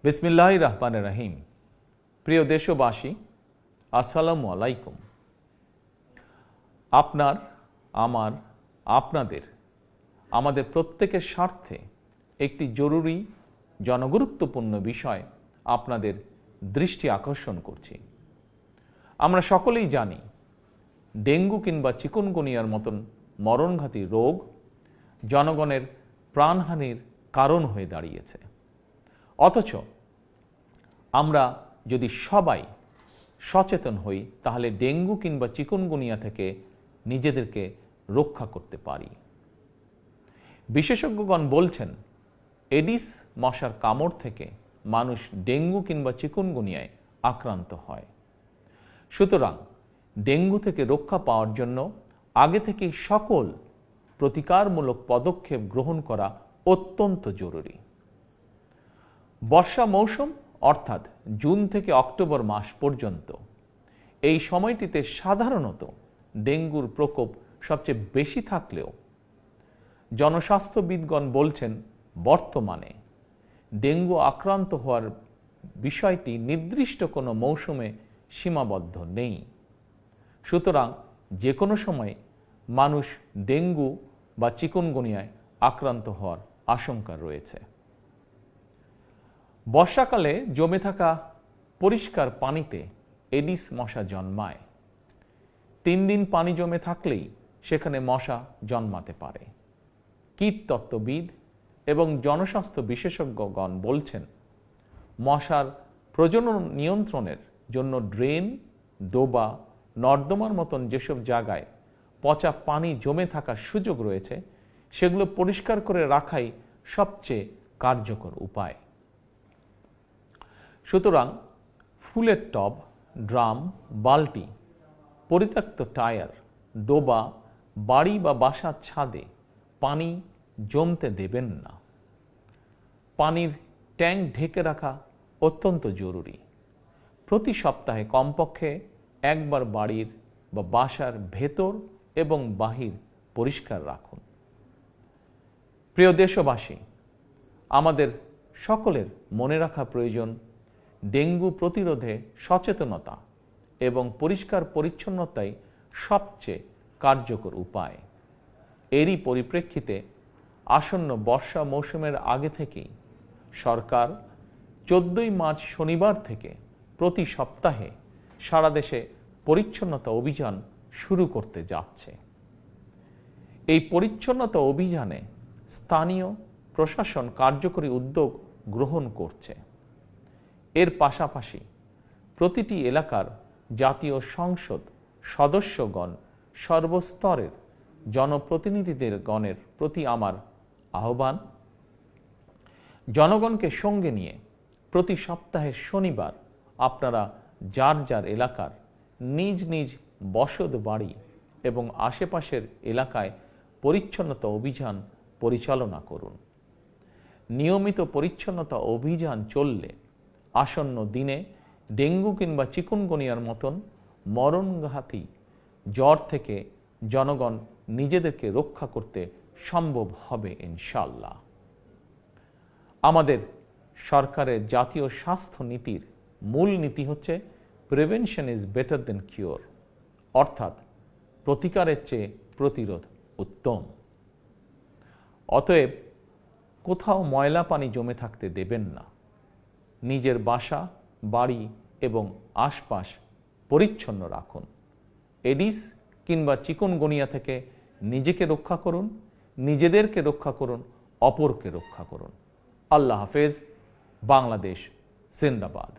বিসমিল্লাহির রহমানির রহিম। প্রিয় দেশবাসী, আসসালামু আলাইকুম। আপনার, আমার, আপনাদের, আমাদের প্রত্যেকের স্বার্থে একটি জরুরি জনগুরুত্বপূর্ণ বিষয় আপনাদের দৃষ্টি আকর্ষণ করছি। আমরা সকলেই জানি ডেঙ্গু কিংবা চিকুনগুনিয়ার মতন মরণঘাতী রোগ জনগণের প্রাণহানির কারণ হয়ে দাঁড়িয়েছে। অথচ আমরা যদি সবাই সচেতন হই তাহলে ডেঙ্গু কিংবা চিকুনগুনিয়া থেকে নিজেদেরকে রক্ষা করতে পারি। বিশেষজ্ঞগণ বলছেন এডিস মশার কামড় থেকে মানুষ ডেঙ্গু কিংবা চিকুনগুনিয়ায় আক্রান্ত হয়। সুতরাং ডেঙ্গু থেকে রক্ষা পাওয়ার জন্য আগে থেকেই সকল প্রতিকারমূলক পদক্ষেপ গ্রহণ করা অত্যন্ত জরুরি। বর্ষা মৌসুম অর্থাৎ জুন থেকে অক্টোবর মাস পর্যন্ত এই সময়টিতে সাধারণত ডেঙ্গুর প্রকোপ সবচেয়ে বেশি থাকলেও জনস্বাস্থ্যবিদগণ বলছেন বর্তমানে ডেঙ্গু আক্রান্ত হওয়ার বিষয়টি নির্দিষ্ট কোনো মৌসুমে সীমাবদ্ধ নেই। সুতরাং যে কোনো সময় মানুষ ডেঙ্গু বা চিকুনগুনিয়ায় আক্রান্ত হওয়ার আশঙ্কা রয়েছে। বর্ষাকালে জমে থাকা পরিষ্কার পানিতে এডিস মশা জন্মায়। 3 দিন পানি জমে থাকলেই সেখানে মশা জন্মাতে পারে। কীটতত্ত্ববিদ এবং জনস্বাস্থ্য বিশেষজ্ঞগণ বলছেন মশার প্রজনন নিয়ন্ত্রণের জন্য ড্রেন, ডোবা, নর্দমার মতন যেসব জায়গায় পচা পানি জমে থাকার সুযোগ রয়েছে সেগুলো পরিষ্কার করে রাখাই সবচেয়ে কার্যকর উপায়। সুতরাং ফুলের টব, ড্রাম, বালতি, পরিত্যক্ত টায়ার, ডোবা, বাড়ি বা বাসার ছাদে পানি জমতে দেবেন না। পানির ট্যাঙ্ক ঢেকে রাখা অত্যন্ত জরুরি। প্রতি সপ্তাহে কমপক্ষে একবার বাড়ির বা বাসার ভেতর এবং বাহির পরিষ্কার রাখুন। প্রিয় দেশবাসী, আমাদের সকলের মনে রাখা প্রয়োজন ডেঙ্গু প্রতিরোধে সচেতনতা এবং পরিষ্কার পরিচ্ছন্নতাই সবচেয়ে কার্যকর উপায়। এরই পরিপ্রেক্ষিতে আসন্ন বর্ষা মৌসুমের আগে থেকেই সরকার 14 মার্চ শনিবার থেকে প্রতি সপ্তাহে সারা দেশে পরিচ্ছন্নতা অভিযান শুরু করতে যাচ্ছে। এই পরিচ্ছন্নতা অভিযানে স্থানীয় প্রশাসন কার্যকরী উদ্যোগ গ্রহণ করছে। এর পাশাপাশি প্রতিটি এলাকার জাতীয় সংসদ সদস্যগণ, সর্বস্তরের জনপ্রতিনিধিদের গণের প্রতি আমার আহ্বান, জনগণকে সঙ্গে নিয়ে প্রতি সপ্তাহের শনিবার আপনারা যার যার এলাকার নিজ নিজ বসত বাড়ি এবং আশেপাশের এলাকায় পরিচ্ছন্নতা অভিযান পরিচালনা করুন। নিয়মিত পরিচ্ছন্নতা অভিযান চললে আসন্ন দিনে ডেঙ্গু কিংবা চিকুনগুনিয়ার মতন মরণঘাতী জ্বর থেকে জনগণ নিজেদেরকে রক্ষা করতে সম্ভব হবে ইনশাআল্লাহ। আমাদের সরকারের জাতীয় স্বাস্থ্য নীতির মূল নীতি হচ্ছে prevention is better then cure, অর্থাৎ প্রতিকারের চেয়ে প্রতিরোধ উত্তম। অতএব কোথাও ময়লা পানি জমে থাকতে দেবেন না। নিজের বাসা, বাড়ি এবং আশপাশ পরিচ্ছন্ন রাখুন। এডিস কিংবা চিকুনগুনিয়া থেকে নিজেকে রক্ষা করুন, নিজেদেরকে রক্ষা করুন, অপরকে রক্ষা করুন। আল্লাহ হাফেজ। বাংলাদেশ জিন্দাবাদ।